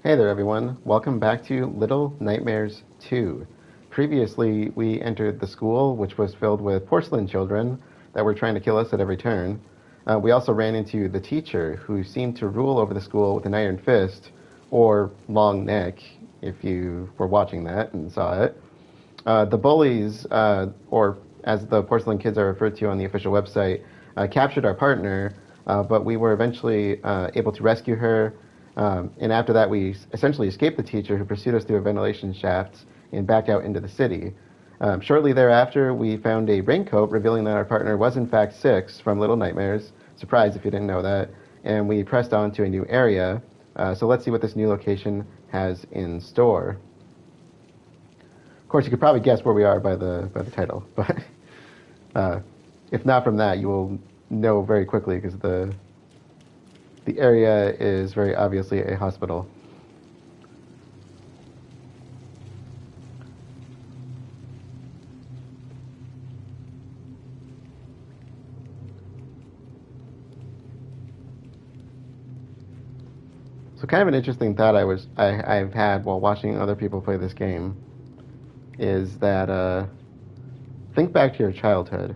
Hey there, everyone. Welcome back to Little Nightmares 2. Previously, we entered the school, which was filled with porcelain children that were trying to kill us at every turn. We also ran into the teacher, who seemed to rule over the school with an iron fist, or long neck, if you were watching that and saw it. The bullies, or as the porcelain kids are referred to on the official website, captured our partner, but we were eventually able to rescue her. And after that, we essentially escaped the teacher who pursued us through a ventilation shaft and back out into the city. Shortly thereafter, we found a raincoat revealing that our partner was in fact Six from Little Nightmares. Surprise if you didn't know that. And we pressed on to a new area. So let's see what this new location has in store. Of course, you could probably guess where we are by the title, but if not from that, you will know very quickly because the area is very obviously a hospital. So kind of an interesting thought I've had while watching other people play this game is that think back to your childhood.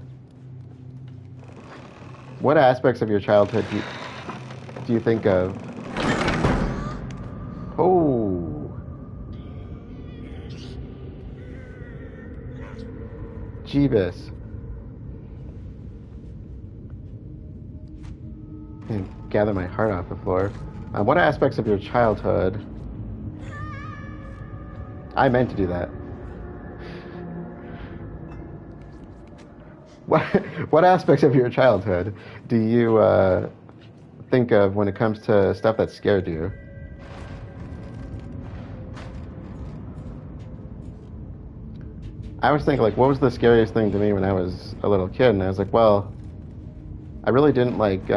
What aspects of your childhood do you think of? Oh, Jeebus. And gather my heart off the floor. What aspects of your childhood? I meant to do that. What what aspects of your childhood do you think of when it comes to stuff that scared you? I was thinking, like, what was the scariest thing to me when I was a little kid? And I was like, well, I really didn't like.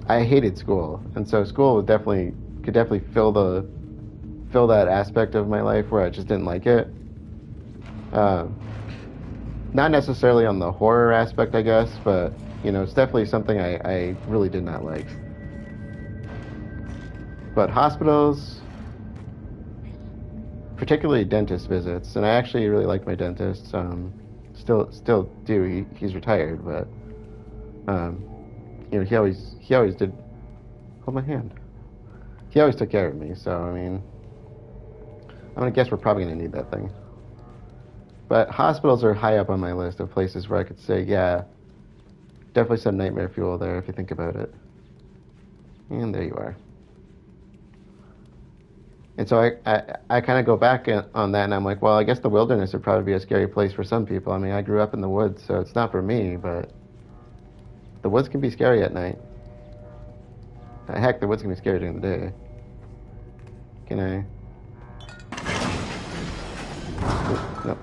I hated school, and so school would definitely could definitely fill that aspect of my life where I just didn't like it. Uh, Not necessarily on the horror aspect, I guess, but it's definitely something I really did not like. But hospitals, particularly dentist visits, and I actually really like my dentist. Still do. He's retired, but um, he always did. Hold my hand. He always took care of me. So I mean, I'm gonna guess we're probably gonna need that thing. But hospitals are high up on my list of places where I could say, yeah, definitely some nightmare fuel there if you think about it. And there you are. And so I kind of go back on that and I'm like, well, I guess the wilderness would probably be a scary place for some people. I mean, I grew up in the woods, so it's not for me, but the woods can be scary at night. Heck, the woods can be scary during the day. Can I? No.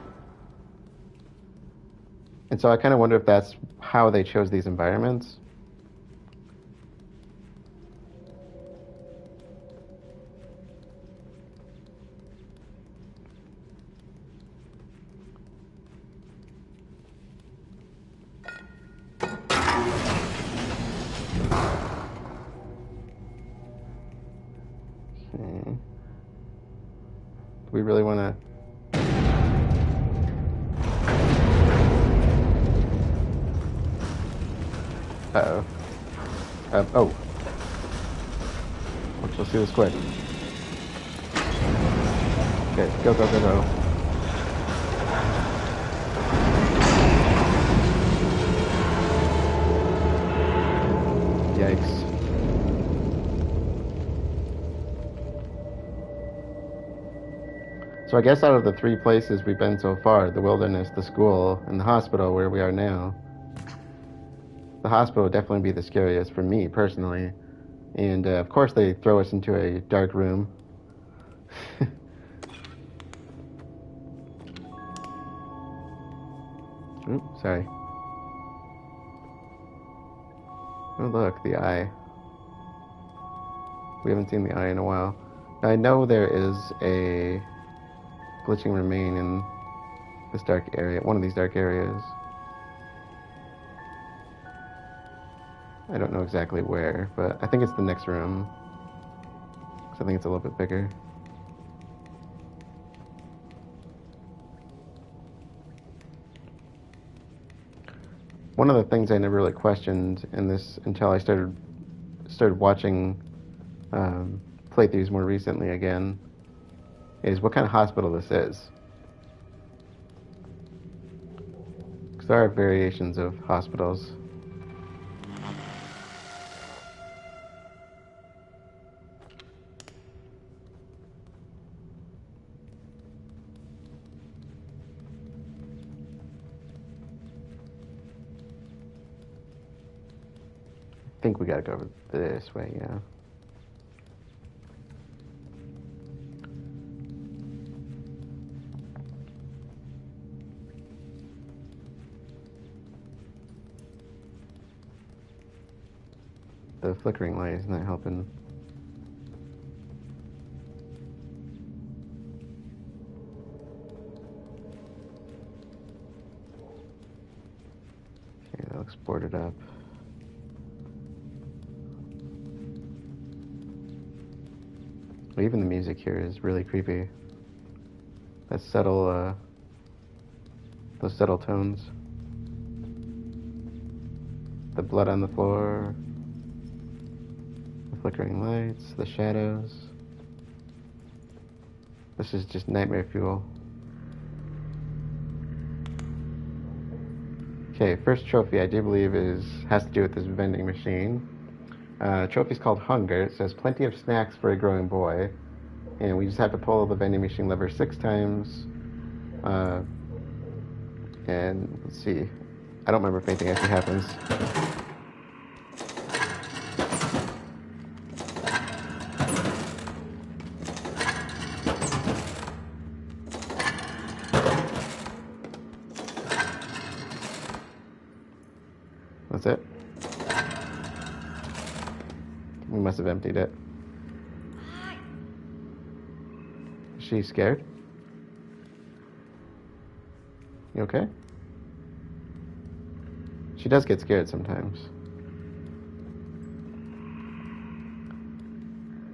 And so I kind of wonder if that's how they chose these environments. Okay. Do we really want to? Uh-oh. Oh. Let's do this quick. Okay, go, go, go, go. Yikes. So I guess out of the three places we've been so far, the wilderness, the school, and the hospital where we are now, the hospital would definitely be the scariest for me personally. And of course they throw us into a dark room. Oops, sorry. Oh look, the eye. We haven't seen the eye in a while. Now, I know there is a glitching remain in this dark area, one of these dark areas. I don't know exactly where, but I think it's the next room. So I think it's a little bit bigger. One of the things I never really questioned in this until I started watching playthroughs more recently again is what kind of hospital this is. Because there are variations of hospitals. I think we gotta go this way, yeah. The flickering light is not helping. Okay, that looks boarded up. Even the music here is really creepy. That subtle, those subtle tones. The blood on the floor. The flickering lights, the shadows. This is just nightmare fuel. Okay, first trophy I do believe has to do with this vending machine. Trophy's called Hunger. It says plenty of snacks for a growing boy. And we just have to pull the vending machine lever 6 times. And let's see. I don't remember if anything actually happens. That's it. We must have emptied it. Is she scared? You okay? She does get scared sometimes.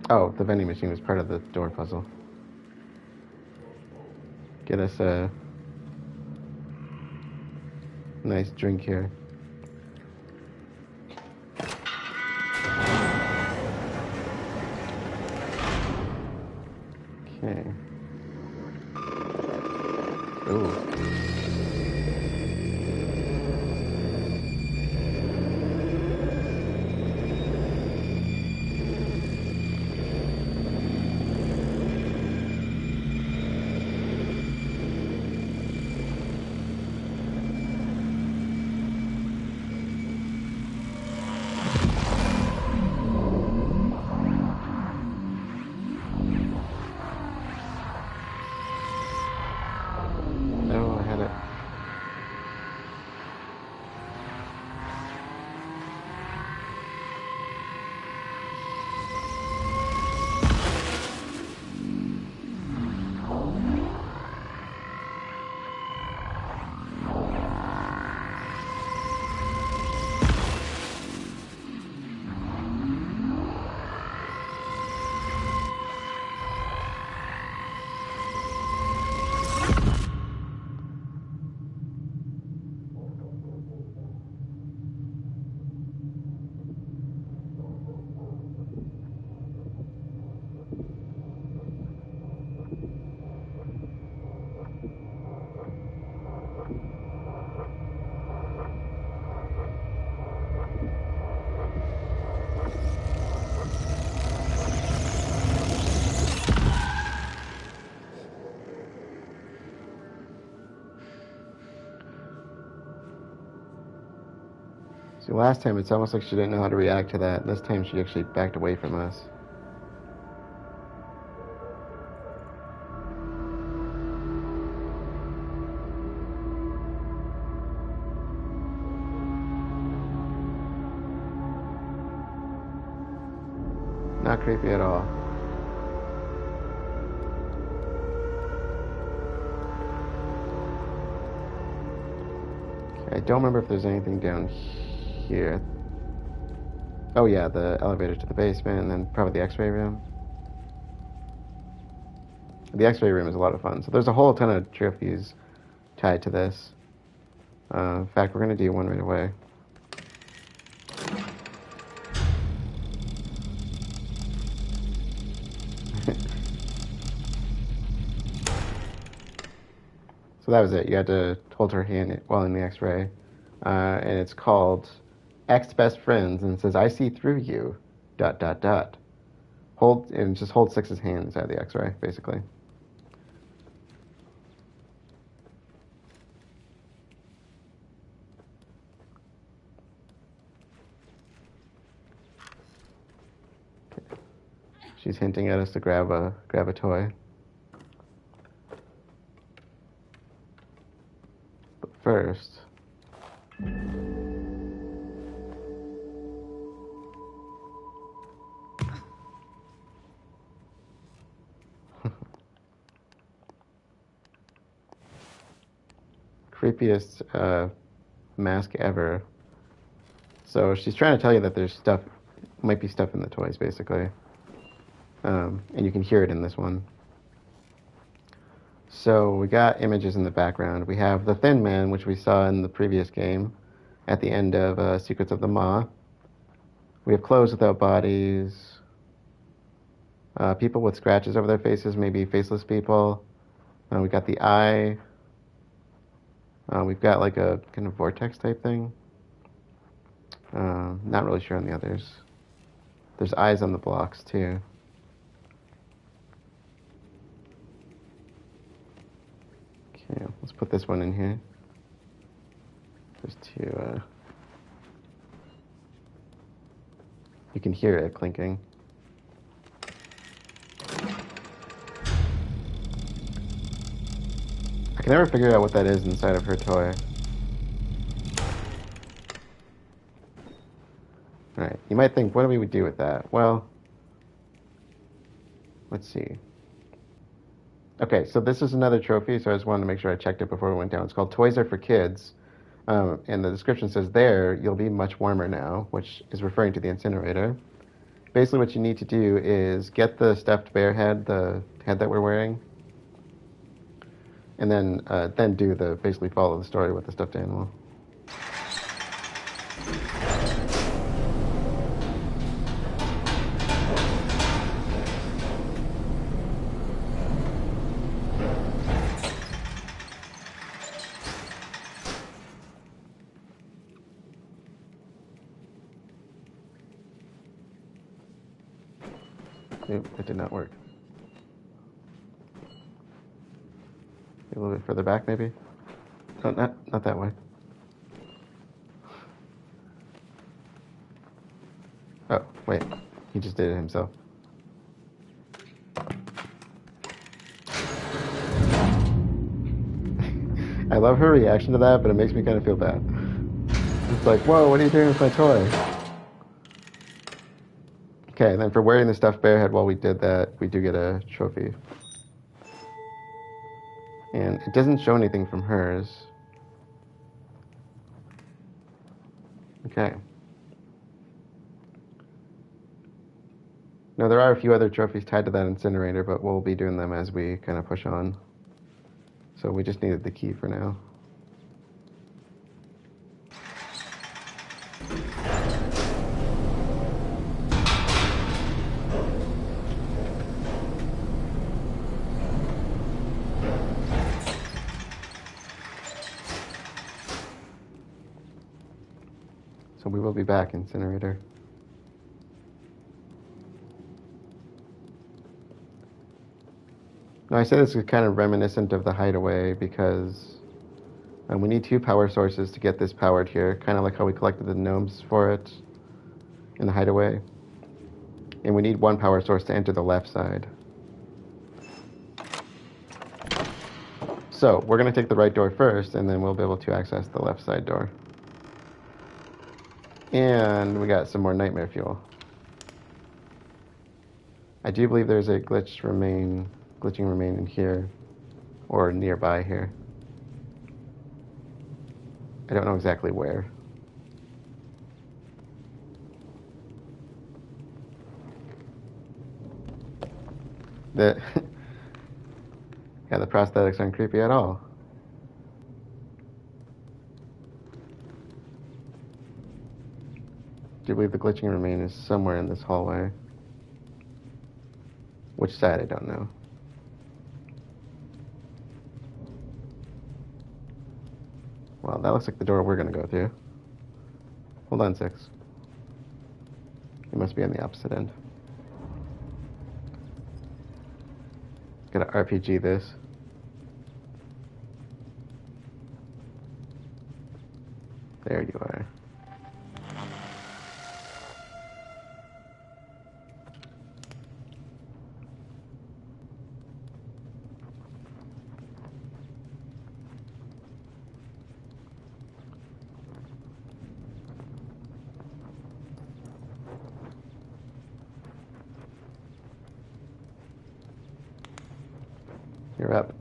Oh, the vending machine was part of the door puzzle. Get us a nice drink here. Okay. Ooh. See, last time it's almost like she didn't know how to react to that. This time she actually backed away from us. Not creepy at all. Okay, I don't remember if there's anything down here. Oh yeah, the elevator to the basement, and then probably the x-ray room. The x-ray room is a lot of fun. So there's a whole ton of trophies tied to this. In fact, we're going to do one right away. So that was it. You had to hold her hand while in the X-ray. And it's called X Best Friends, and it says, I see through you, ... Hold, and just hold Six's hand inside the X-ray, basically. She's hinting at us to grab a toy. But first, creepiest mask ever. So she's trying to tell you that there's stuff, might be stuff in the toys, basically. And you can hear it in this one. So we got images in the background. We have the Thin Man, which we saw in the previous game at the end of Secrets of the Maw. We have clothes without bodies. People with scratches over their faces, maybe faceless people. We got the eye. We've got like a kind of vortex type thing. Not really sure on the others. There's eyes on the blocks too. Okay, let's put this one in here. Just to, you can hear it clinking. I can never figure out what that is inside of her toy. Alright, you might think, what do we do with that? Well, let's see. Okay, so this is another trophy, so I just wanted to make sure I checked it before we went down. It's called Toys Are for Kids. And the description says there, you'll be much warmer now, which is referring to the incinerator. Basically what you need to do is get the stuffed bear head, the head that we're wearing, and then do basically follow the story with the stuffed animal. Oop, it did not work. A little bit further back, maybe? No, not that way. Oh, wait. He just did it himself. I love her reaction to that, but it makes me kind of feel bad. It's like, whoa, what are you doing with my toy? Okay, and then for wearing the stuffed bear head while we did that, we do get a trophy. And it doesn't show anything from hers. Okay. Now, there are a few other trophies tied to that incinerator, but we'll be doing them as we kind of push on. So we just needed the key for now. So we will be back, incinerator. Now, I say this is kind of reminiscent of the hideaway because we need 2 power sources to get this powered here, kind of like how we collected the gnomes for it in the hideaway. And we need 1 power source to enter the left side. So we're going to take the right door first, and then we'll be able to access the left side door. And we got some more nightmare fuel. I do believe there's a glitching remain in here, or nearby here. I don't know exactly where. Yeah, the prosthetics aren't creepy at all. do believe the glitching remain is somewhere in this hallway. Which side, I don't know. Well, that looks like the door we're gonna go through. Hold on, 6. You must be on the opposite end. Gotta RPG this. There you are. You're up.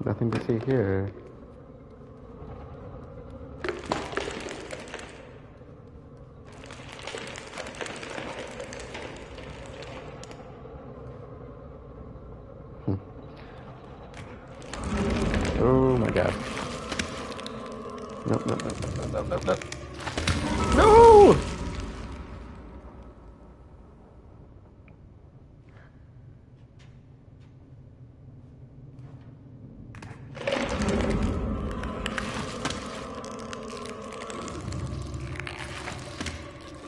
Nothing to see here. Oh my god. Nope, nope, nope, nope, nope, nope, nope. No!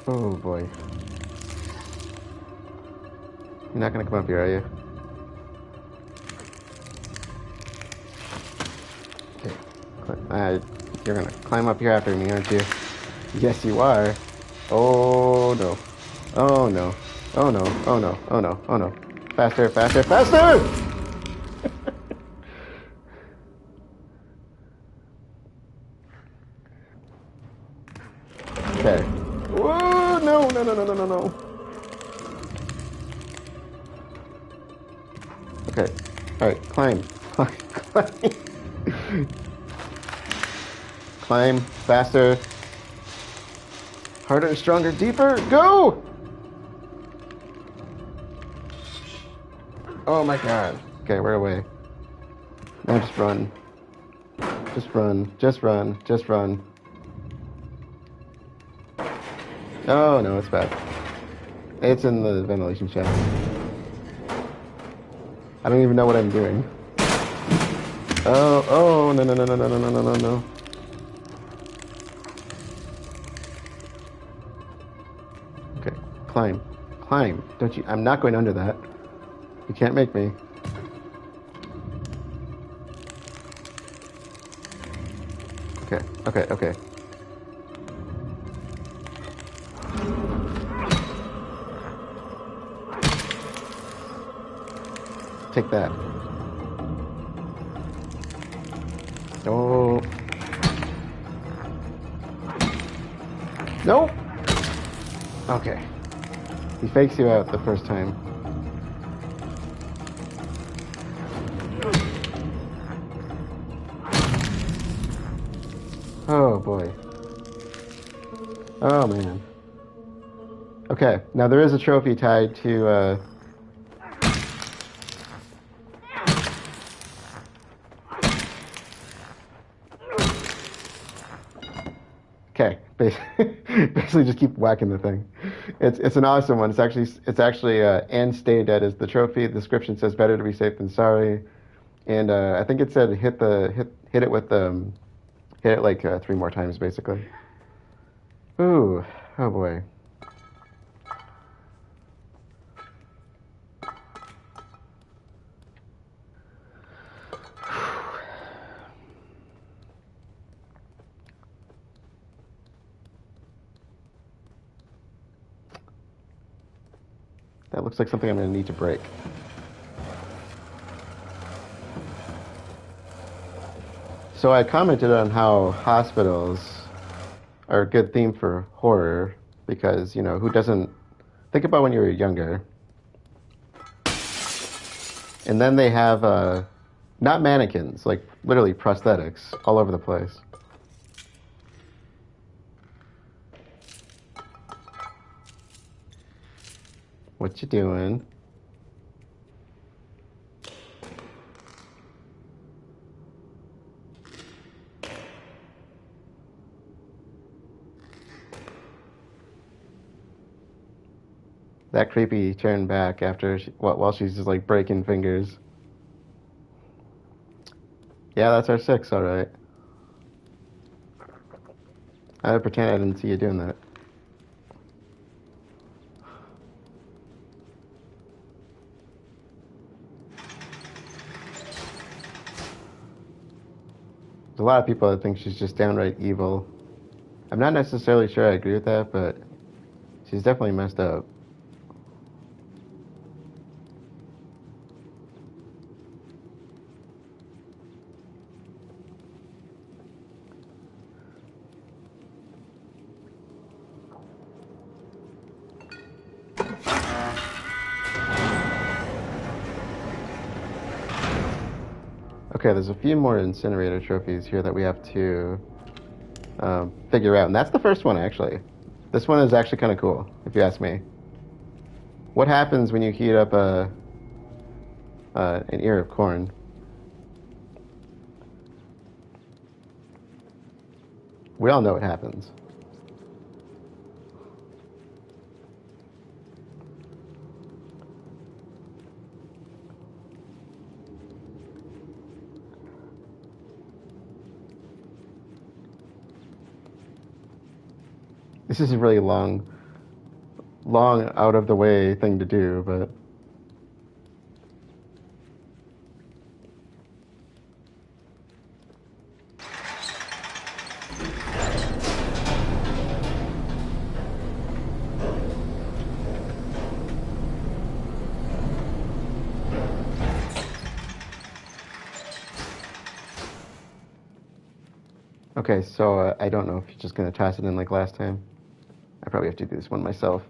Oh boy. You're not gonna come up here, are you? Okay. You're gonna climb up here after me, aren't you? Yes, you are. Oh no. Oh no. Oh no. Oh no. Oh no. Oh no. Faster, faster, faster! Okay. Whoa! No, no, no, no, no, no, no. Okay. Alright, climb. Climb. Climb. Faster. Harder, stronger, deeper. Go! Oh my god. Okay, we're away. Now just run. Just run. Just run. Just run. Oh no, it's bad. It's in the ventilation shaft. I don't even know what I'm doing. Oh, no, no, no, no, no, no, no, no, no, no. Okay, climb. Climb. Don't you, I'm not going under that. You can't make me. Okay, okay, okay. Take that. Oh. Nope. Okay. He fakes you out the first time. Oh boy. Oh man. Okay, now there is a trophy tied to okay, basically just keep whacking the thing. It's an awesome one. It's actually and stay dead is the trophy. The description says better to be safe than sorry, and I think it said hit it with hit it like 3 more times basically. Ooh, oh boy. That looks like something I'm going to need to break. So I commented on how hospitals are a good theme for horror because, you know, who doesn't Think about when you were younger. And then they have, not mannequins, like literally prosthetics all over the place. What you doing? That creepy turned back after while she's just like breaking fingers. Yeah, that's our 6, all right. I would pretend I didn't see you doing that. There's a lot of people that think she's just downright evil. I'm not necessarily sure I agree with that, but she's definitely messed up. Okay, there's a few more incinerator trophies here that we have to figure out, and that's the first one, actually. This one is actually kind of cool, if you ask me. What happens when you heat up an ear of corn? We all know what happens. This is a really long out of the way thing to do, but okay, so I don't know if you're just gonna toss it in like last time. I probably have to do this one myself.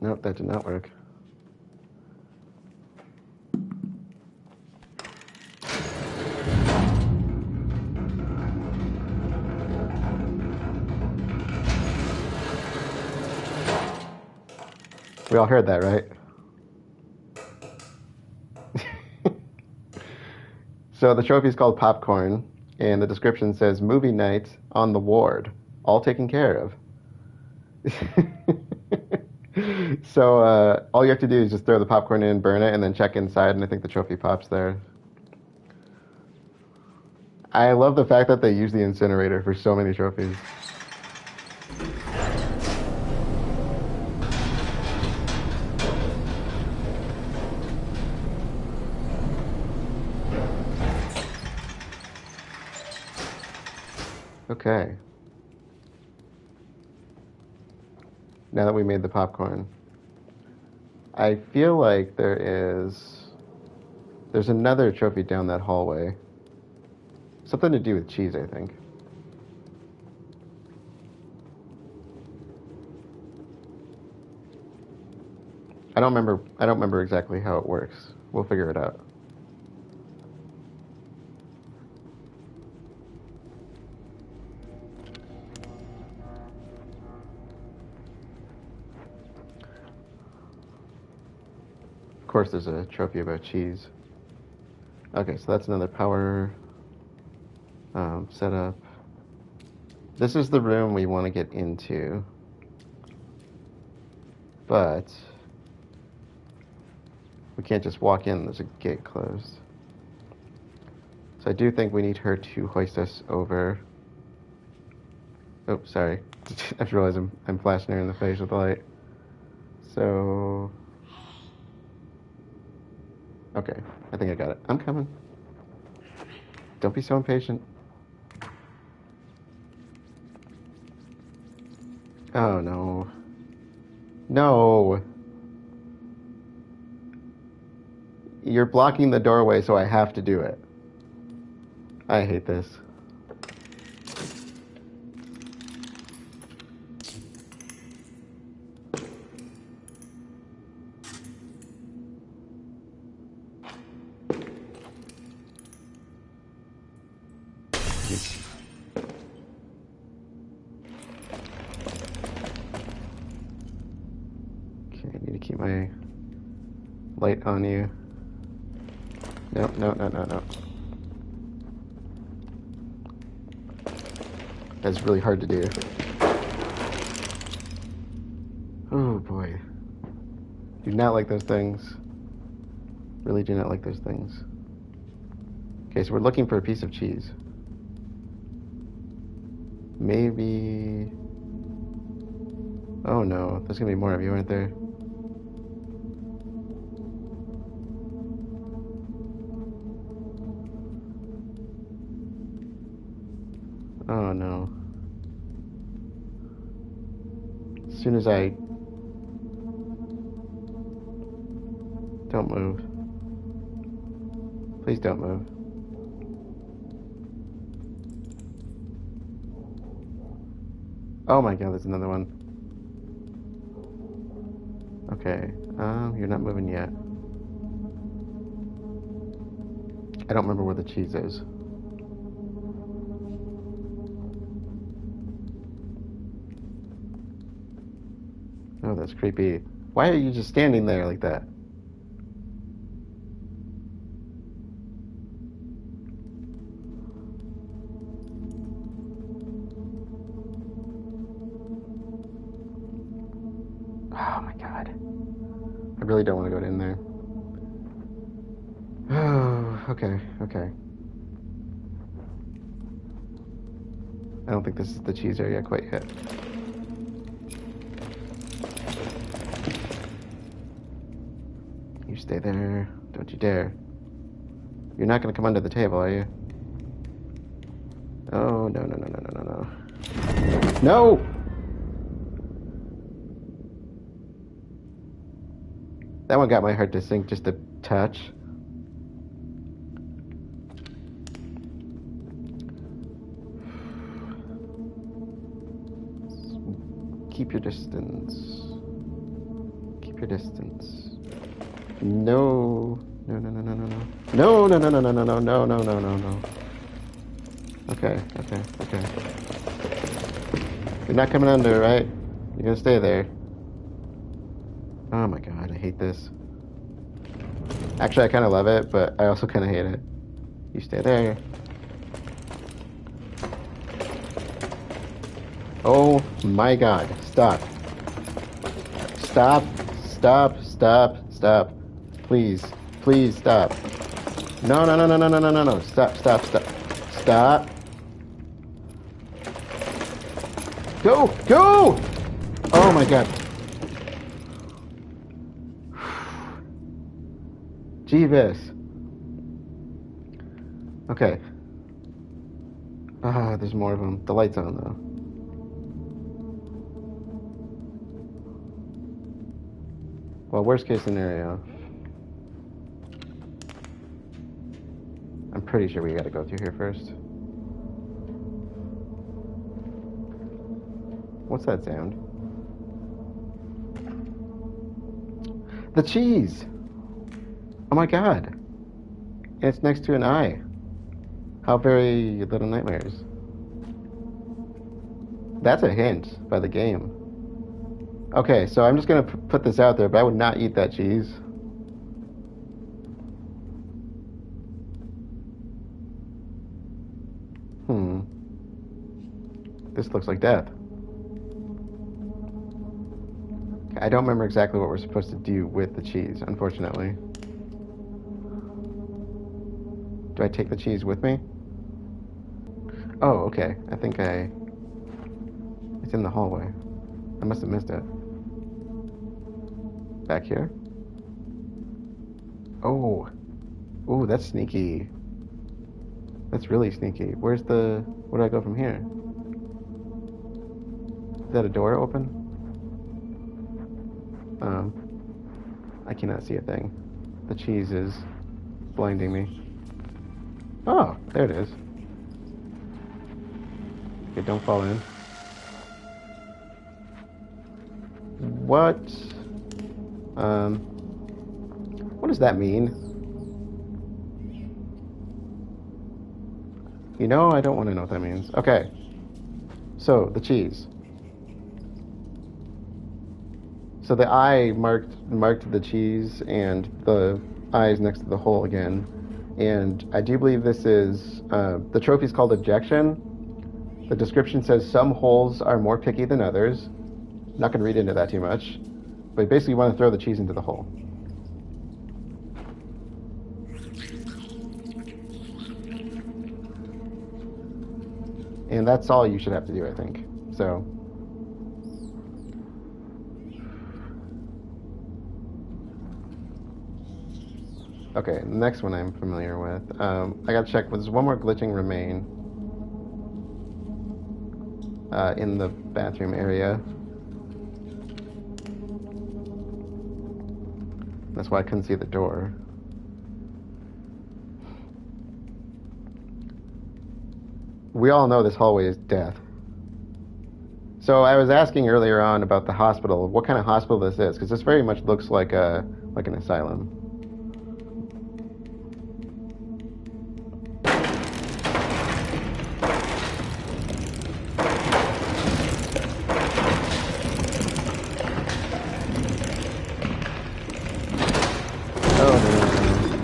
Nope, that did not work. We all heard that, right? So the trophy is called Popcorn, and the description says movie night on the ward, all taken care of. So all you have to do is just throw the popcorn in, burn it, and then check inside, and I think the trophy pops there. I love the fact that they use the incinerator for so many trophies. Okay. Now that we made the popcorn, I feel like there's another trophy down that hallway. Something to do with cheese, I think. I don't remember exactly how it works. We'll figure it out. Of course, there's a trophy about cheese. Okay, so that's another power setup. This is the room we want to get into, but we can't just walk in. There's a gate closed. So I do think we need her to hoist us over. Oh, sorry. I just realized I'm flashing her in the face with the light. So... okay, I think I got it. I'm coming. Don't be so impatient. Oh, no. No! You're blocking the doorway, so I have to do it. I hate this. jeez. Okay, I need to keep my light on you. No, no, no, no, no. That's really hard to do. Oh boy. Do not like those things. Really do not like those things. Okay, so we're looking for a piece of cheese. Maybe... Oh no, there's gonna be more of you, aren't there? Oh no. As soon as I... Don't move. Please don't move. Oh my god, there's another one. Okay, you're not moving yet. I don't remember where the cheese is. Oh, that's creepy. Why are you just standing there like that? Oh my god. I really don't want to go in there. Oh, okay, okay. I don't think this is the cheese area quite yet. You stay there. Don't you dare. You're not going to come under the table, are you? Oh, no, no, no, no, no, no, no. No! That one got my heart to sink just a touch. Keep your distance. Keep your distance. No. No, no, no, no, no, no. No, no, no, no, no, no, no, no, no, no, no, no. Okay, okay, okay. You're not coming under, right? You're gonna stay there. Oh my god, I hate this. Actually, I kind of love it, but I also kind of hate it. You stay there. Oh my god, stop. Stop, stop, stop, stop. Please, please stop. No, no, no, no, no, no, no, no, no. Stop, stop, stop. Stop. Go, go! Oh my god. Jeebus. Okay. Ah, there's more of them. The light's on though. Well, worst case scenario. I'm pretty sure we gotta go through here first. What's that sound? The cheese! Oh my god. It's next to an eye. How very Little Nightmares. That's a hint by the game. Okay, so I'm just gonna put this out there, but I would not eat that cheese. This looks like death. I don't remember exactly what we're supposed to do with the cheese, unfortunately. Do I take the cheese with me? Oh, okay. I think it's in the hallway. I must have missed it. Back here? Oh. Ooh, that's sneaky. That's really sneaky. Where do I go from here? Is that a door open? I cannot see a thing. The cheese is blinding me. Oh, there it is. Okay, don't fall in. What? What does that mean? You know, I don't want to know what that means. Okay. So, the cheese. So the eye marked the cheese, and the eye is next to the hole again. And I do believe this is, the trophy's called Objection. The description says some holes are more picky than others. I'm not going to read into that too much. But basically you want to throw the cheese into the hole. And that's all you should have to do, I think. So... Okay, the next one I'm familiar with. I gotta check, there's one more glitching remain in the bathroom area. That's why I couldn't see the door. We all know this hallway is death. So I was asking earlier on about the hospital, what kind of hospital this is, because this very much looks like an asylum.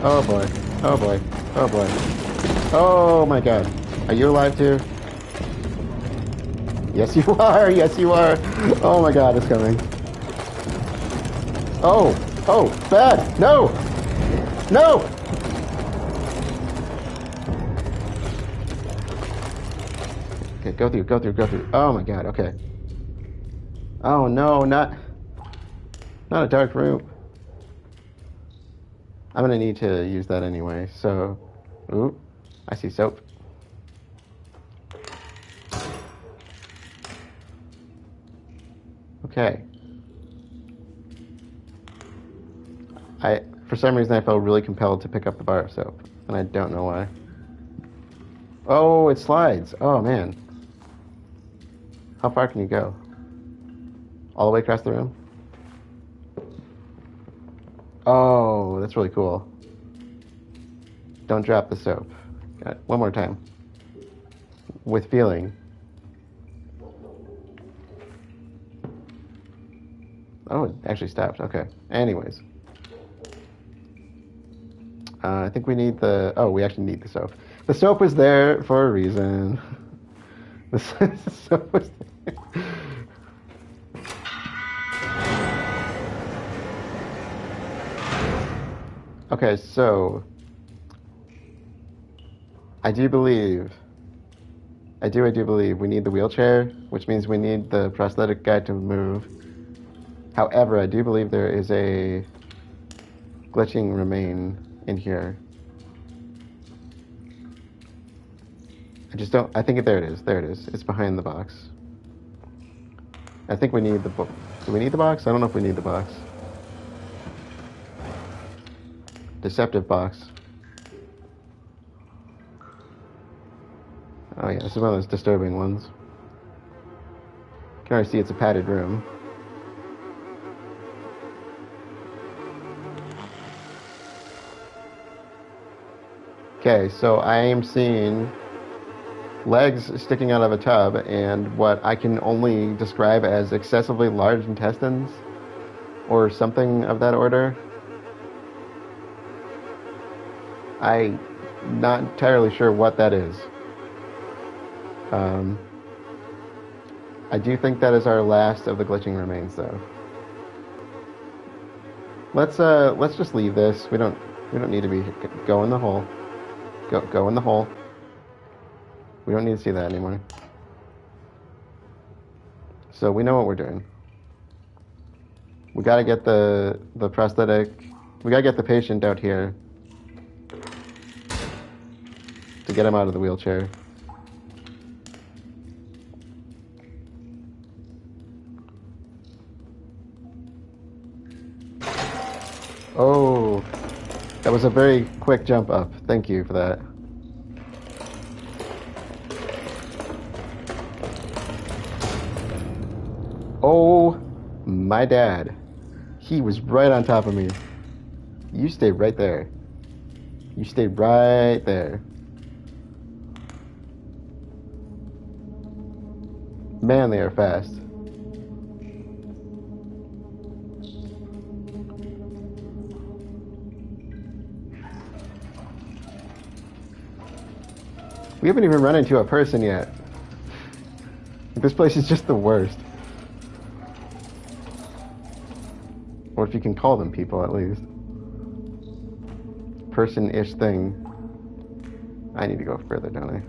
Oh boy. Oh boy. Oh boy. Oh my god. Are you alive too? Yes you are! Yes you are! Oh my god, it's coming. Oh! Oh! Bad! No! No! Okay, go through, go through, go through. Oh my god, okay. Oh no, not a dark room. I'm gonna need to use that anyway, so... Ooh, I see soap. Okay. For some reason I felt really compelled to pick up the bar of soap, and I don't know why. Oh, it slides. Oh man. How far can you go? All the way across the room? Oh, that's really cool. Don't drop the soap. Got it. One more time. With feeling. Oh, it actually stopped. Okay. Anyways. I think we need the... Oh, we actually need the soap. The soap was there for a reason. The soap was there. Okay, so... I do believe we need the wheelchair, which means we need the prosthetic guy to move. However, I do believe there is a glitching remain in here. I think there it is. There it is. It's behind the box. I think we need the book. Do we need the box? I don't know if we need the box. Deceptive box. Oh yeah, this is one of those disturbing ones. You can already see it's a padded room. Okay, so I am seeing legs sticking out of a tub and what I can only describe as excessively large intestines or something of that order. I'm not entirely sure what that is. I do think that is our last of the glitching remains, though. Let's just leave this. We don't need to be go in the hole. Go in the hole. We don't need to see that anymore. So we know what we're doing. We gotta get the prosthetic. We gotta get the patient out here to get him out of the wheelchair. Oh, that was a very quick jump up. Thank you for that. Oh, my dad. He was right on top of me. You stayed right there. You stayed right there. Man, they are fast. We haven't even run into a person yet. This place is just the worst. Or if you can call them people, at least. Person-ish thing. I need to go further, don't I?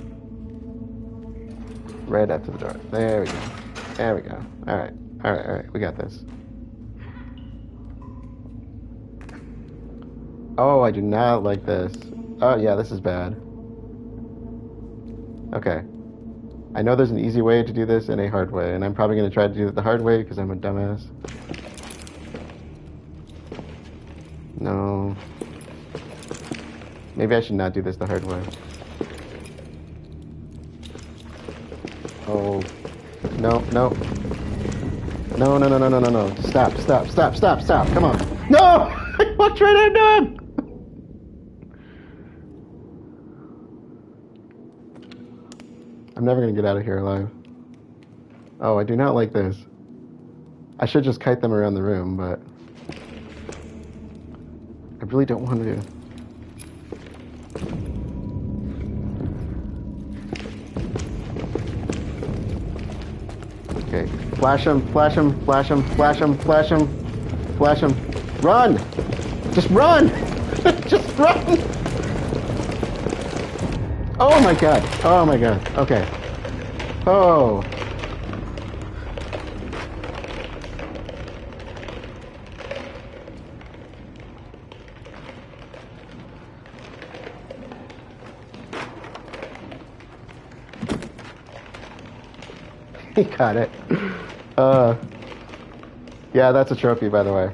Right up to the door. There we go. There we go. Alright. Alright, alright. We got this. Oh, I do not like this. Oh, yeah, this is bad. Okay. I know there's an easy way to do this and a hard way, and I'm probably going to try to do it the hard way because I'm a dumbass. No. Maybe I should not do this the hard way. Oh. No, no. No, no, no, no, no, no, no. Stop, stop, stop, stop, stop. Come on. No! I walked right into him! I'm never going to get out of here alive. Oh, I do not like this. I should just kite them around the room, but I really don't want to. Okay, flash him, flash him, flash him, flash him, flash him, flash him. Run! Just run! Just run! Oh my god, oh my god, okay. Oh. He got it. Yeah, that's a trophy, by the way.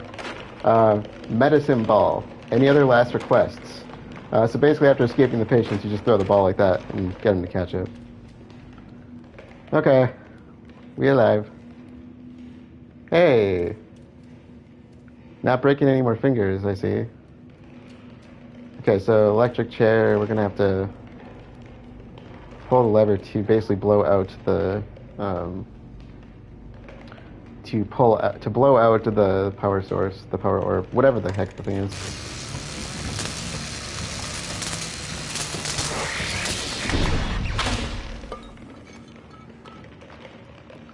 Medicine ball. Any other last requests? So basically, after escaping the patients, you just throw the ball like that and get them to catch it. Okay. We alive. Hey! Not breaking any more fingers, I see. Okay, so electric chair, we're gonna have to pull the lever to basically blow out the to blow out the power source, the power orb, whatever the heck the thing is.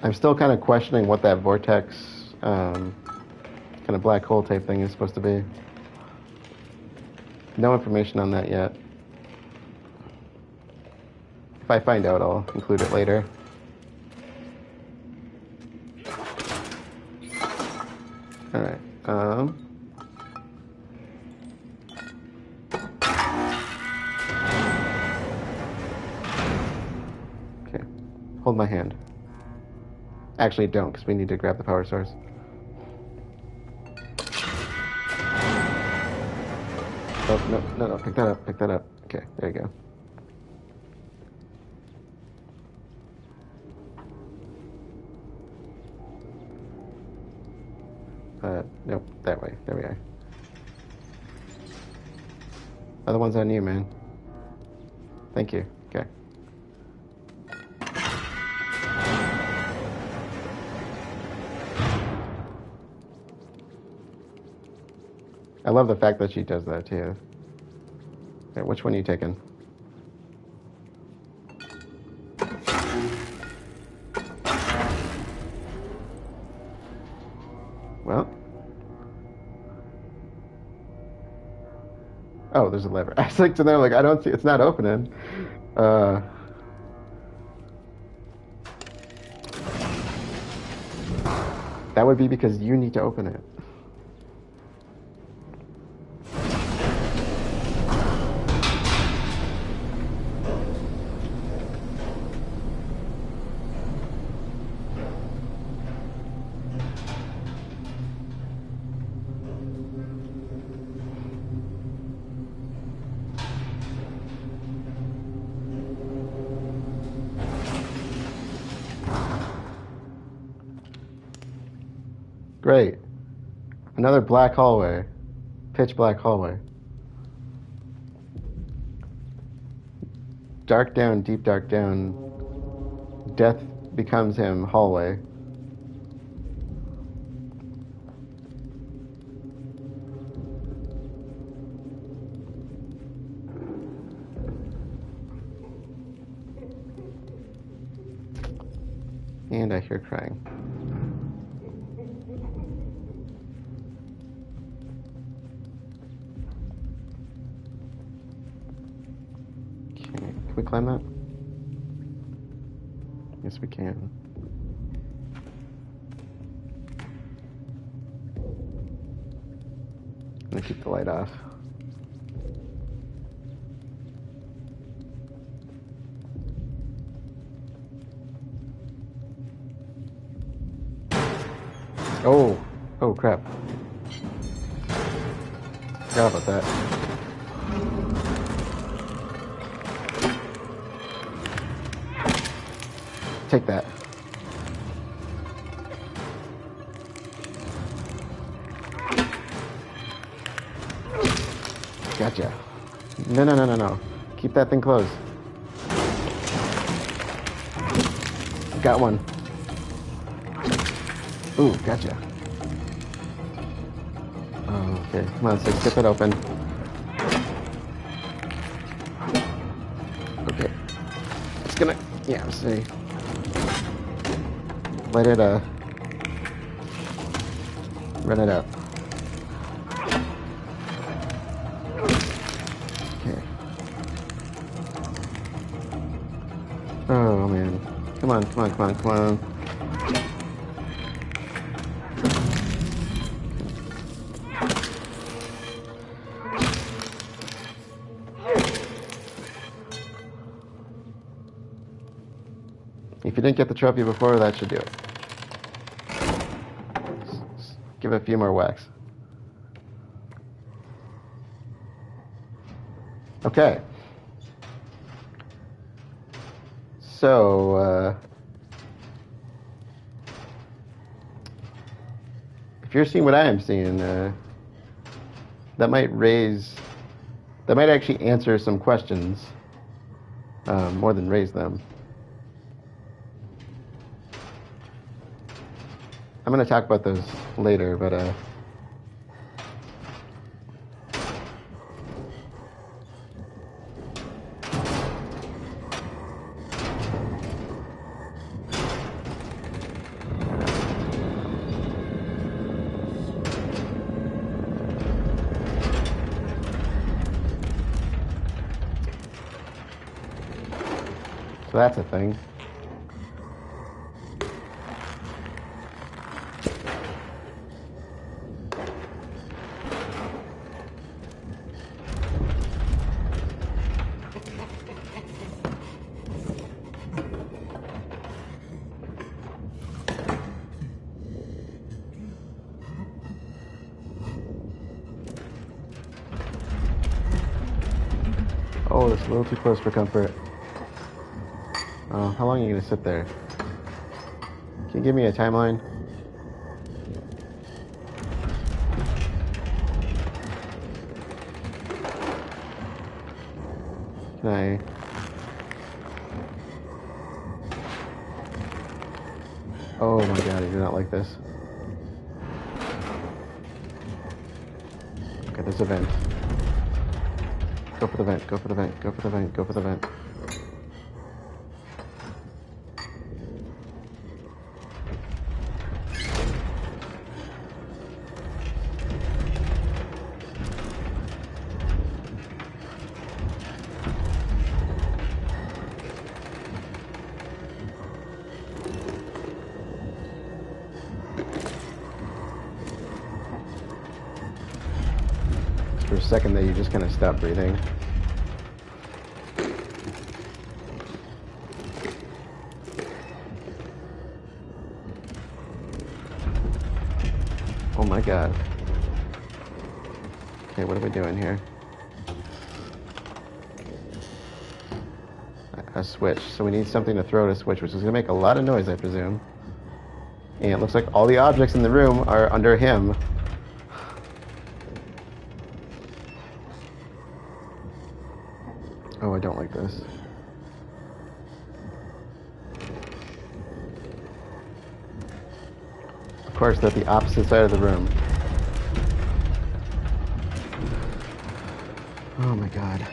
I'm still kind of questioning what that vortex, kind of black hole type thing is supposed to be. No information on that yet. If I find out, I'll include it later. Alright, okay, hold my hand. Actually, don't, because we need to grab the power source. Oh, no, no, no, pick that up, pick that up. Okay, there you go. Nope, that way. There we are. Other one's on you, man. Thank you. Okay. I love the fact that she does that, too. Okay, which one are you taking? Well. Oh, there's a lever. I was like to them, like, I don't see, it's not opening. That would be because you need to open it. Great. Another black hallway. Pitch black hallway. Dark down, deep dark down. Death becomes him hallway. And I hear crying. Okay, can we climb that? Yes, we can. I'm gonna keep the light off. Oh crap. Forgot about that. Take that. Gotcha. No. Keep that thing closed. Got one. Ooh, gotcha. Oh, okay. Come on, Six, get that open. Okay. It's gonna... Yeah, let's see. Let it, run it out. Okay. Oh, man. Come on. If you didn't get the trophy before, that should do it. Give it a few more whacks. Okay. So, if you're seeing what I am seeing, that might actually answer some questions, more than raise them. I'm going to talk about those later, but so that's a thing. Oh, that's a little too close for comfort. Oh, how long are you going to sit there? Can you give me a timeline? Can I... Oh my god, I do not like this. Okay, there's a vent. Go for the vent, go for the vent, go for the vent, go for the vent. For a second there, you just kind of stop breathing. Oh my god. Okay, what are we doing here? A switch. So we need something to throw to switch, which is going to make a lot of noise, I presume. And it looks like all the objects in the room are under him. Oh, I don't like this. course, they're at the opposite side of the room. Oh my god.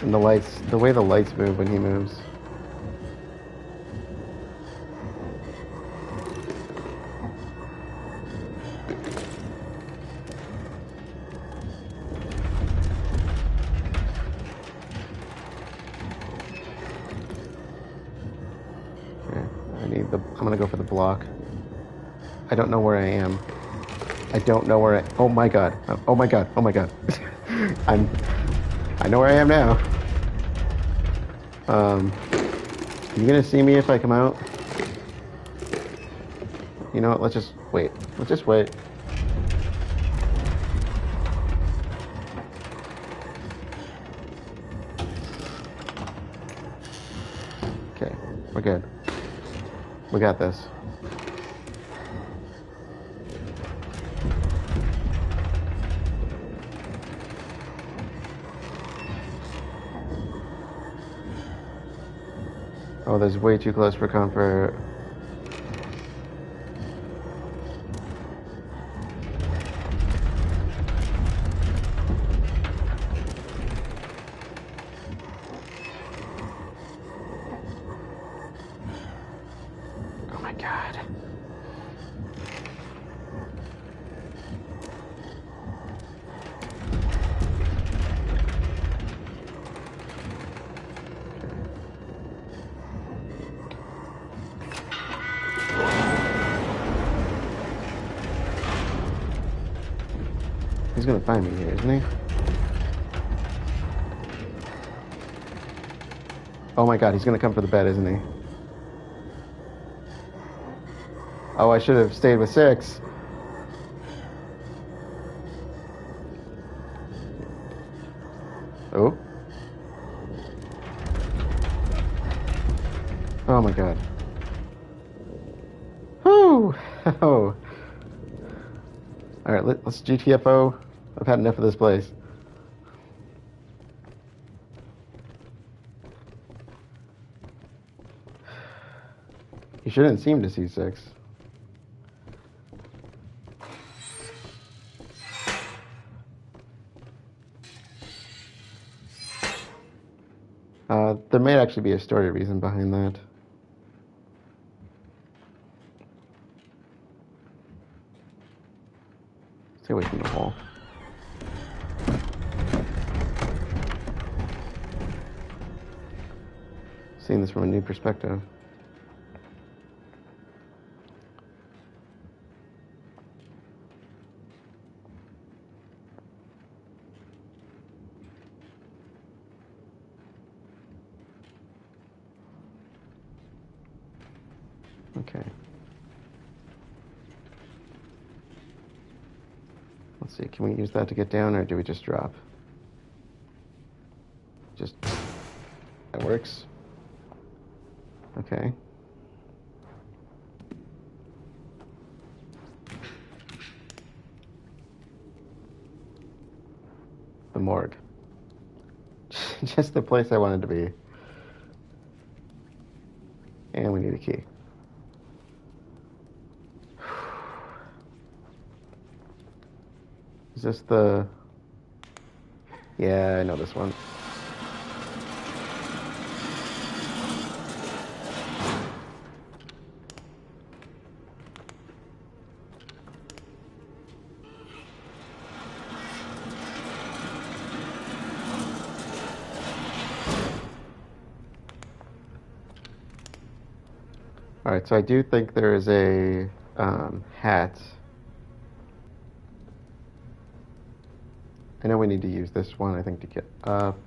And the lights, the way the lights move when he moves. I'm gonna go for the block. I don't know where I am. I don't know where I... Oh my god. Oh my god. Oh my god. I know where I am now. You gonna see me if I come out? You know what? Let's just wait. Let's just wait. Okay. We're good. We got this. Oh, there's way too close for comfort. Oh my god. He's gonna find me here, isn't he? Oh my god, he's gonna come for the bed, isn't he? Oh, I should have stayed with 6. Oh. Oh my god. Whew. Oh. Alright, let's GTFO. I've had enough of this place. You shouldn't seem to see 6. There may actually be a story reason behind that. Stay away from the wall. Seeing this from a new perspective. Okay. Let's see, can we use that to get down, or do we just drop? Just... that works. Okay. The morgue. Just the place I wanted to be. And we need a key. Is this the... Yeah, I know this one. Alright, so I do think there is a hat. I know we need to use this one, I think, to get up.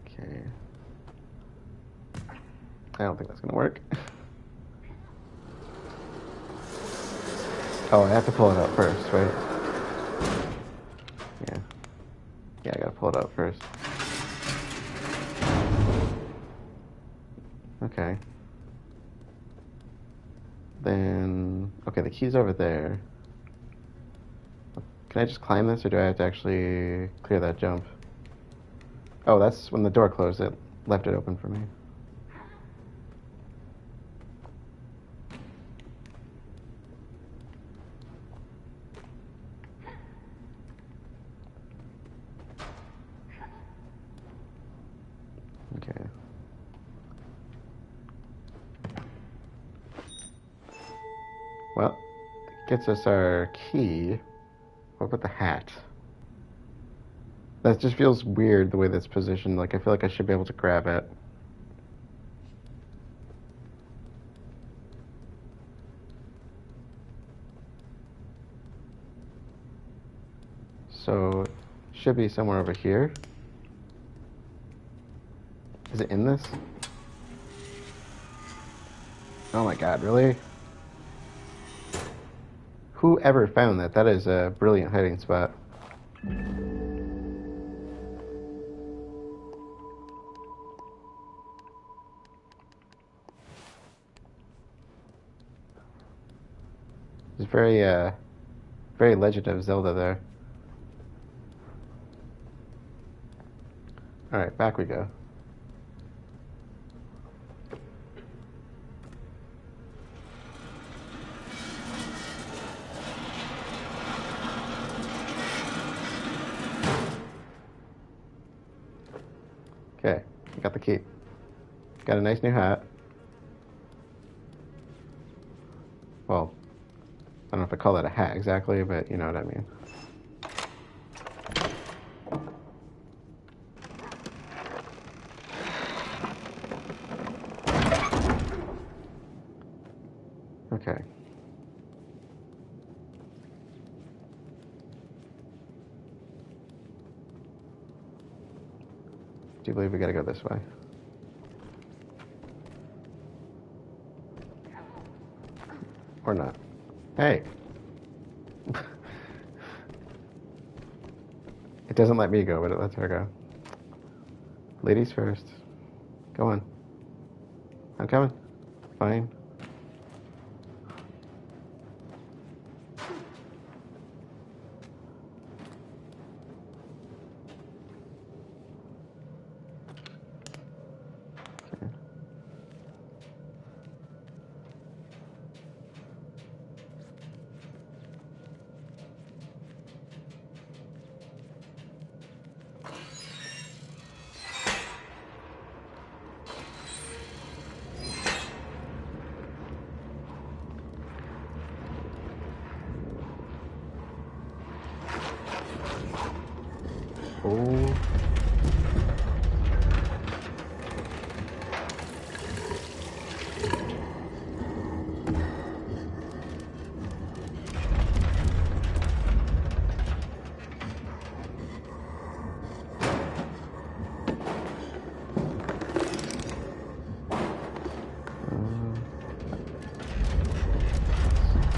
Okay. I don't think that's gonna work. Oh, I have to pull it out first, right? Yeah. Yeah, I gotta pull it out first. Okay. Then, okay, the key's over there. Can I just climb this, or do I have to actually clear that jump? Oh, that's when the door closed. It left it open for me. Okay. Well, gets us our key. What about the hat? That just feels weird the way that's positioned. Like, I feel like I should be able to grab it. So, it should be somewhere over here. Is it in this? Oh my god, really? Who ever found that? That is a brilliant hiding spot. It's very Legend of Zelda there. Alright, back we go. Okay, I got the key. Got a nice new hat. Well, I don't know if I call that a hat exactly, but you know what I mean. Okay. Do you believe we gotta go this way? Or not? Hey! It doesn't let me go, but it lets her go. Ladies first. Go on. I'm coming. Fine. Okay. Oh.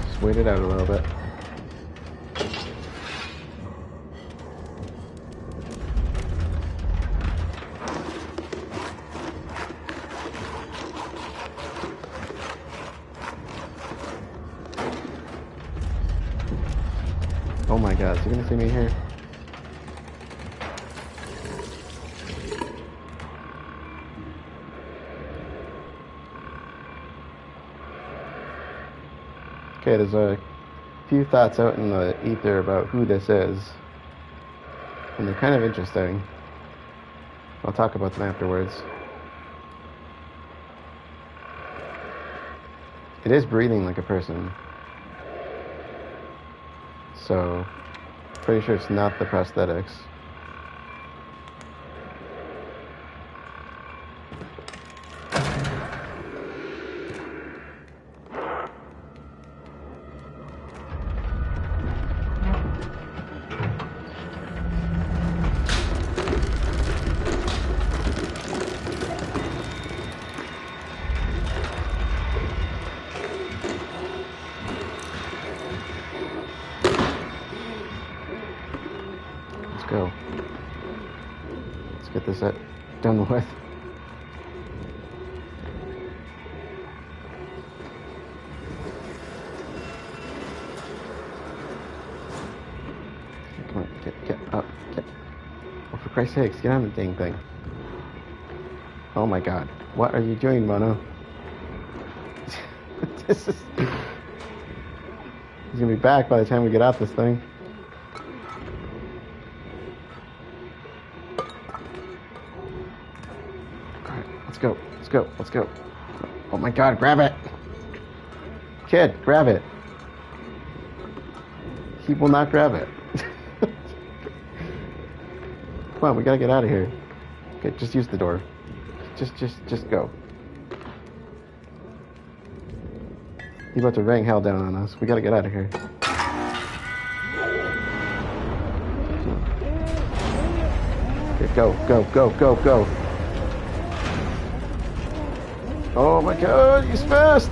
Just wait it out a little bit. Oh my god, is he gonna see me here? Okay, there's a few thoughts out in the ether about who this is. And they're kind of interesting. I'll talk about them afterwards. It is breathing like a person. So, pretty sure it's not the prosthetics. go. Let's get this done with. Come on, get up, get. Oh, for Christ's sakes, get on the dang thing. Oh my God, what are you doing, Mono? This is... He's gonna be back by the time we get out this thing. Alright, let's go, let's go, let's go. Oh my God, grab it! Kid, grab it. He will not grab it. Come on, we gotta get out of here. Okay, just use the door. Just go. He's about to rain hell down on us. We gotta get out of here. Okay, go. Oh my God, he's fast!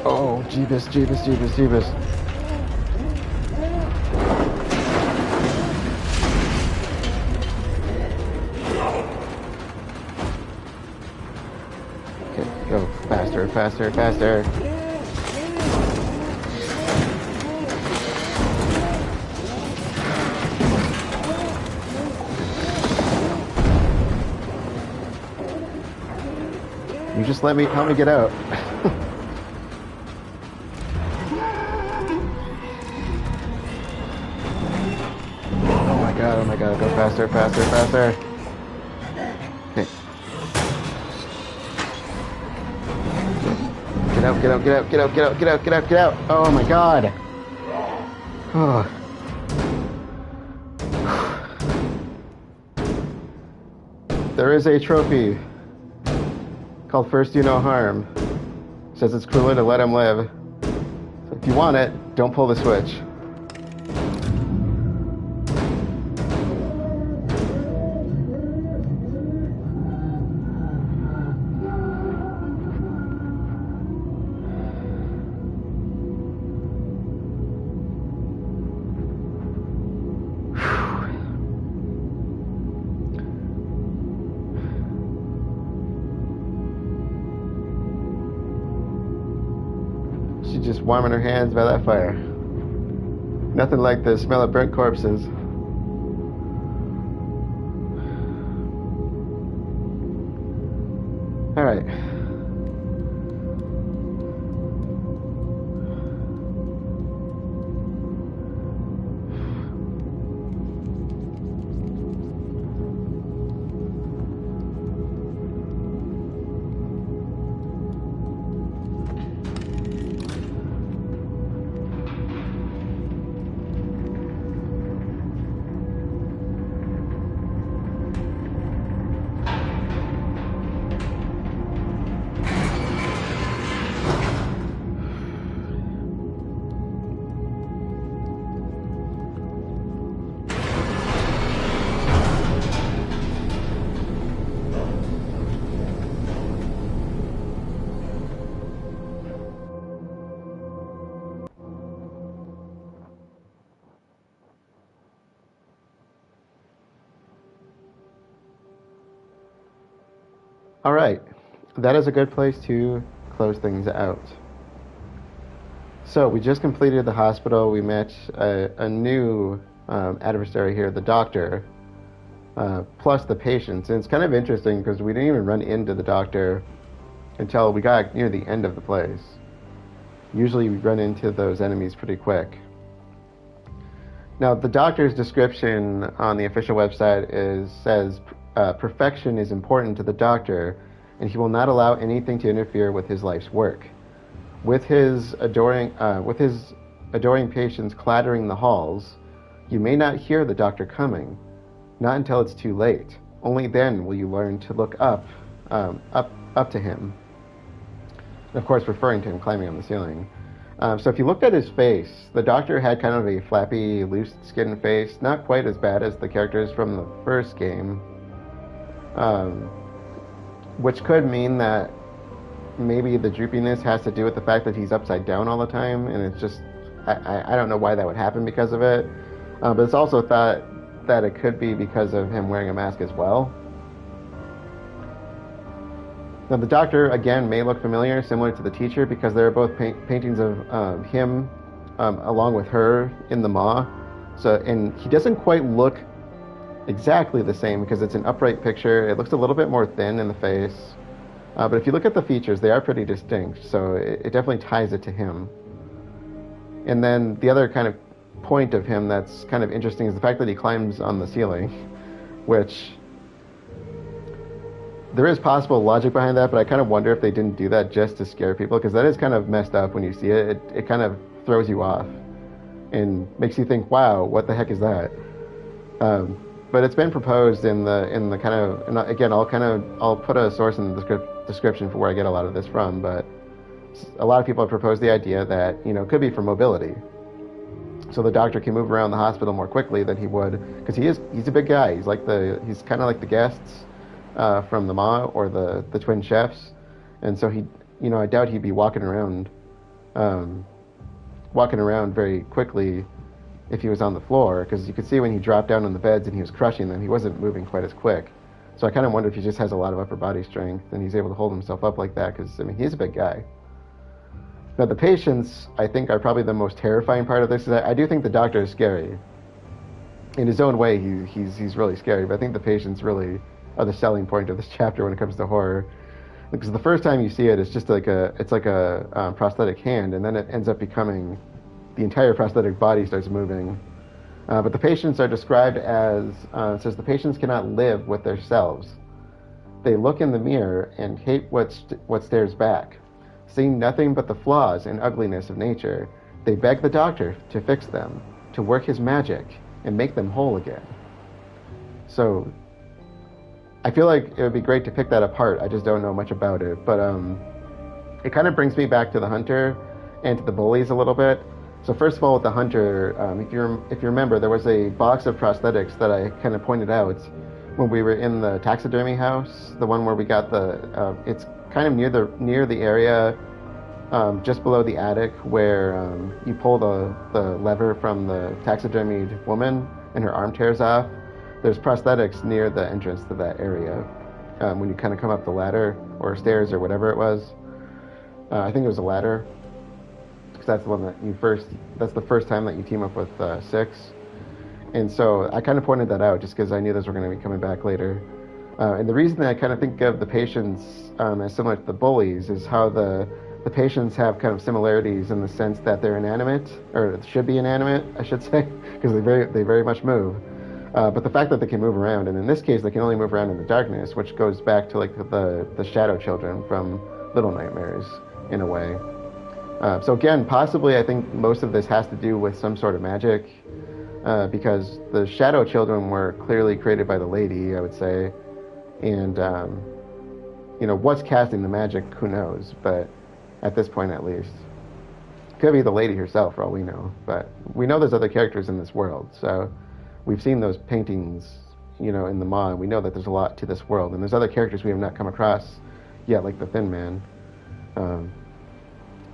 Oh, Jeebus. Okay, go. Faster. You just help me get out. Oh my God, go faster. Okay. Get out. Oh my God. Oh. There is a trophy called First Do No Harm. It says it's crueler to let him live. So if you want it, don't pull the switch. She's just warming her hands by that fire. Nothing like the smell of burnt corpses. All right. All right, that is a good place to close things out. So we just completed the hospital. We met a new adversary here, the doctor, plus the patients. And it's kind of interesting because we didn't even run into the doctor until we got near the end of the place. Usually we run into those enemies pretty quick. Now, the doctor's description on the official website says perfection is important to the doctor, and he will not allow anything to interfere with his life's work. With his adoring patients clattering the halls, you may not hear the doctor coming, not until it's too late. Only then will you learn to look up to him. And of course, referring to him climbing on the ceiling. So if you looked at his face, the doctor had kind of a flappy, loose-skin face, not quite as bad as the characters from the first game. which could mean that maybe the droopiness has to do with the fact that he's upside down all the time, and it's just, I don't know why that would happen because of it. But it's also thought that it could be because of him wearing a mask as well. Now the doctor, again, may look familiar, similar to the teacher, because there are both paintings of him along with her in the maw. So, and he doesn't quite look exactly the same because it's an upright picture. It looks a little bit more thin in the face. But if you look at the features, they are pretty distinct, so it definitely ties it to him. And then the other kind of point of him that's kind of interesting is the fact that he climbs on the ceiling, which there is possible logic behind that, but I kind of wonder if they didn't do that just to scare people, because that is kind of messed up when you see it. It kind of throws you off and makes you think, wow, what the heck is that? But it's been proposed in the kind of, and again, I'll put a source in the description for where I get a lot of this from, but a lot of people have proposed the idea that, it could be for mobility. So the doctor can move around the hospital more quickly than he would, because he's a big guy. He's kind of like the guests from the Ma or the twin chefs, and so I doubt he'd be walking around very quickly if he was on the floor, because you could see when he dropped down on the beds and he was crushing them, he wasn't moving quite as quick. So I kind of wonder if he just has a lot of upper body strength and he's able to hold himself up like that, because he's a big guy. Now the patients, I think, are probably the most terrifying part of this. I do think the doctor is scary. In his own way, he's really scary, but I think the patients really are the selling point of this chapter when it comes to horror. Because the first time you see it, it's just like a prosthetic hand, and then it ends up becoming the entire prosthetic body starts moving. But the patients are described as, it says the patients cannot live with themselves. They look in the mirror and hate what stares back. Seeing nothing but the flaws and ugliness of nature, they beg the doctor to fix them, to work his magic and make them whole again. So I feel like it would be great to pick that apart. I just don't know much about it. But it kind of brings me back to the hunter and to the bullies a little bit. So first of all, with the hunter, if you remember, there was a box of prosthetics that I kind of pointed out when we were in the taxidermy house, the one where we got it's kind of near the area just below the attic where you pull the lever from the taxidermied woman and her arm tears off. There's prosthetics near the entrance to that area when you kind of come up the ladder or stairs or whatever it was. I think it was a ladder, because that's the one that's the first time that you team up with Six. And so I kind of pointed that out just because I knew those were going to be coming back later. And the reason that I kind of think of the patients as similar to the bullies is how the patients have kind of similarities in the sense that they're inanimate, or should be inanimate, I should say, because they very much move. But the fact that they can move around, and in this case they can only move around in the darkness, which goes back to like the shadow children from Little Nightmares in a way. So again, possibly I think most of this has to do with some sort of magic, because the shadow children were clearly created by the lady, I would say. And, what's casting the magic, who knows? But at this point, at least. Could be the lady herself, for all we know. But we know there's other characters in this world. So we've seen those paintings, in the Ma, and we know that there's a lot to this world. And there's other characters we have not come across yet, like the Thin Man.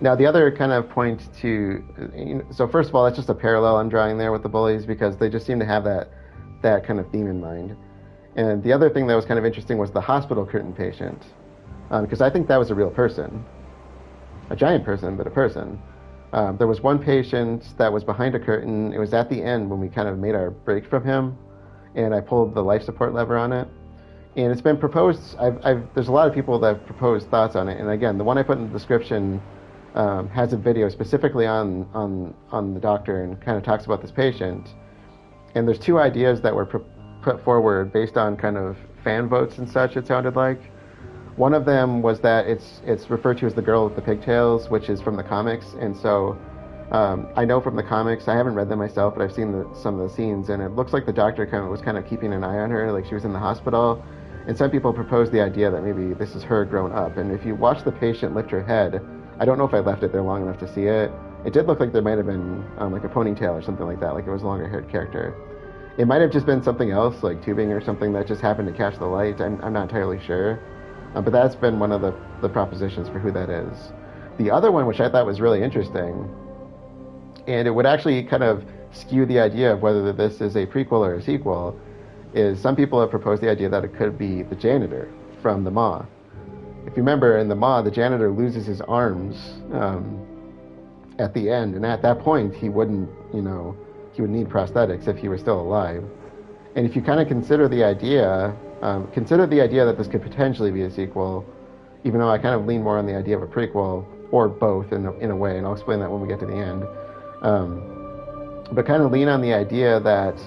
Now, the other kind of point to... so first of all, that's just a parallel I'm drawing there with the bullies, because they just seem to have that kind of theme in mind. And the other thing that was kind of interesting was the hospital curtain patient, because I think that was a real person. A giant person, but a person. There was one patient that was behind a curtain. It was at the end when we kind of made our break from him, and I pulled the life support lever on it. And it's been proposed, there's a lot of people that have proposed thoughts on it, and again, the one I put in the description has a video specifically on the doctor and kind of talks about this patient. And there's two ideas that were put forward based on kind of fan votes and such, it sounded like. One of them was that it's referred to as the girl with the pigtails, which is from the comics. And so I know from the comics, I haven't read them myself, but I've seen some of the scenes, and it looks like the doctor was kind of keeping an eye on her, like she was in the hospital. And some people proposed the idea that maybe this is her grown up. And if you watch the patient lift her head, I don't know if I left it there long enough to see it. It did look like there might have been like a ponytail or something like that, like it was a longer haired character. It might have just been something else, like tubing or something that just happened to catch the light. I'm not entirely sure. But that's been one of the propositions for who that is. The other one, which I thought was really interesting, and it would actually kind of skew the idea of whether this is a prequel or a sequel, is some people have proposed the idea that it could be the janitor from the Maw. If you remember, in the Maw, the janitor loses his arms at the end, and at that point, he wouldn't, he would need prosthetics if he were still alive. And if you kind of consider the idea that this could potentially be a sequel, even though I kind of lean more on the idea of a prequel, or both in a way, and I'll explain that when we get to the end. But kind of lean on the idea that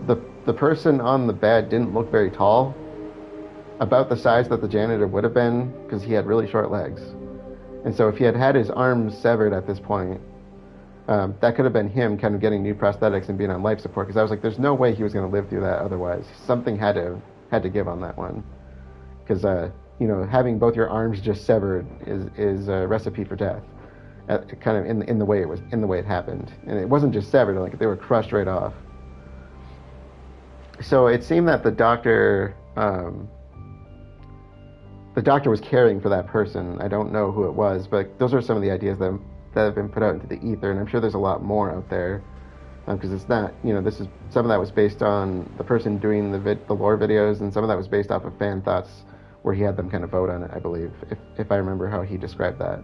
the person on the bed didn't look very tall, about the size that the janitor would have been, because he had really short legs. And so if he had had his arms severed at this point, that could have been him kind of getting new prosthetics and being on life support, because I was like, there's no way he was going to live through that otherwise. Something had to give on that one, because having both your arms just severed is a recipe for death, kind of in the way it happened. And it wasn't just severed, like they were crushed right off. So it seemed that the doctor was caring for that person. I don't know who it was, but those are some of the ideas that have been put out into the ether, and I'm sure there's a lot more out there, because it's not, this is, some of that was based on the person doing the lore videos, and some of that was based off of fan thoughts, where he had them kind of vote on it, I believe, if I remember how he described that.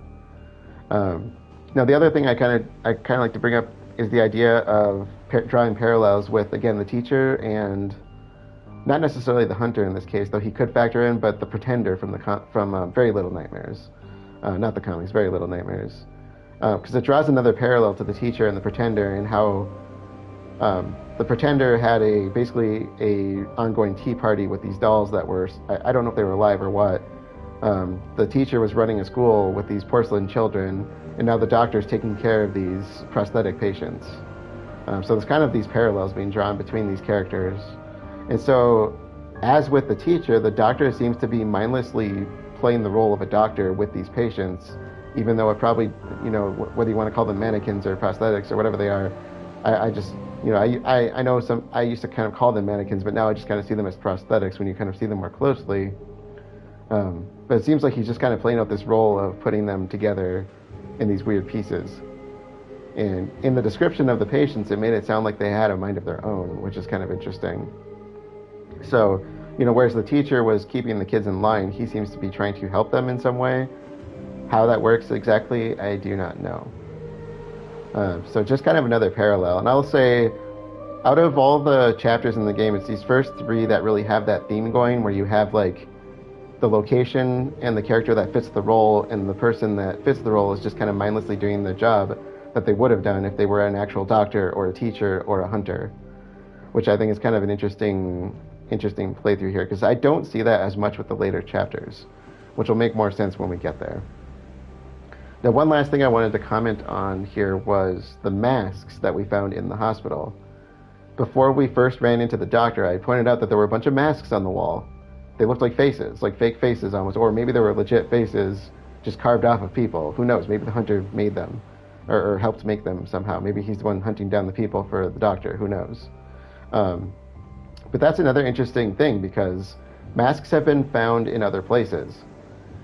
Now, the other thing I kind of like to bring up is the idea of drawing parallels with, again, the teacher and not necessarily the hunter in this case, though he could factor in, but the pretender from Very Little Nightmares, not the comics, Very Little Nightmares, because it draws another parallel to the teacher and the pretender, and how the pretender had basically a ongoing tea party with these dolls that were, I don't know if they were alive or what. The teacher was running a school with these porcelain children, and now the doctor's taking care of these prosthetic patients. So there's kind of these parallels being drawn between these characters. And so, as with the teacher, the doctor seems to be mindlessly playing the role of a doctor with these patients, even though it probably, whether you want to call them mannequins or prosthetics or whatever they are, I just, I know I used to kind of call them mannequins, but now I just kind of see them as prosthetics when you kind of see them more closely. But it seems like he's just kind of playing out this role of putting them together in these weird pieces. And in the description of the patients, it made it sound like they had a mind of their own, which is kind of interesting. So, whereas the teacher was keeping the kids in line, he seems to be trying to help them in some way. How that works exactly, I do not know. So just kind of another parallel. And I'll say, out of all the chapters in the game, it's these first three that really have that theme going, where you have like the location and the character that fits the role, and the person that fits the role is just kind of mindlessly doing the job that they would have done if they were an actual doctor or a teacher or a hunter, which I think is kind of an interesting playthrough here, because I don't see that as much with the later chapters, which will make more sense when we get there. Now, one last thing I wanted to comment on here was the masks that we found in the hospital. Before we first ran into the doctor, I pointed out that there were a bunch of masks on the wall. They looked like faces, like fake faces almost, or maybe they were legit faces just carved off of people. Who knows? Maybe the hunter made them, or helped make them somehow. Maybe he's the one hunting down the people for the doctor. Who knows? But that's another interesting thing, because masks have been found in other places.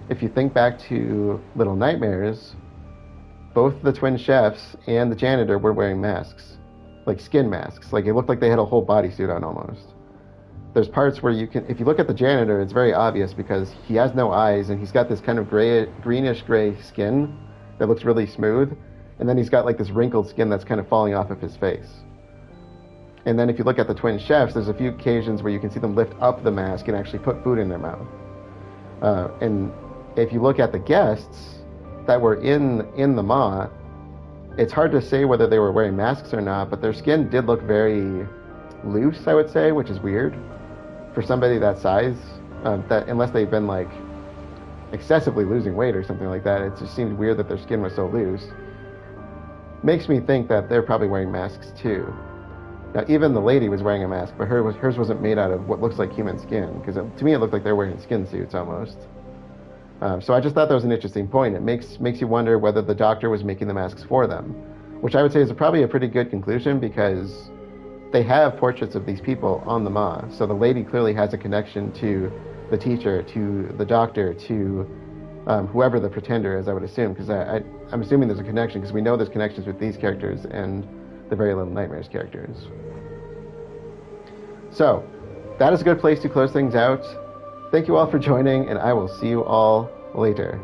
If you think back to Little Nightmares, both the twin chefs and the janitor were wearing masks, like skin masks. Like it looked like they had a whole bodysuit on almost. There's parts where if you look at the janitor, it's very obvious because he has no eyes and he's got this kind of greenish gray skin that looks really smooth. And then he's got like this wrinkled skin that's kind of falling off of his face. And then if you look at the twin chefs, there's a few occasions where you can see them lift up the mask and actually put food in their mouth. And if you look at the guests that were in the Maw, it's hard to say whether they were wearing masks or not, but their skin did look very loose, I would say, which is weird for somebody that size. That unless they've been like excessively losing weight or something like that, it just seemed weird that their skin was so loose. Makes me think that they're probably wearing masks too. Now, even the lady was wearing a mask, but hers wasn't made out of what looks like human skin, because to me it looked like they're wearing skin suits almost. So I just thought that was an interesting point. It makes you wonder whether the doctor was making the masks for them, which I would say is probably a pretty good conclusion, because they have portraits of these people on the Maw. So the lady clearly has a connection to the teacher to the doctor to whoever the pretender is, I would assume, because I'm assuming there's a connection, because we know there's connections with these characters and the Very Little Nightmares characters. So, that is a good place to close things out. Thank you all for joining, and I will see you all later.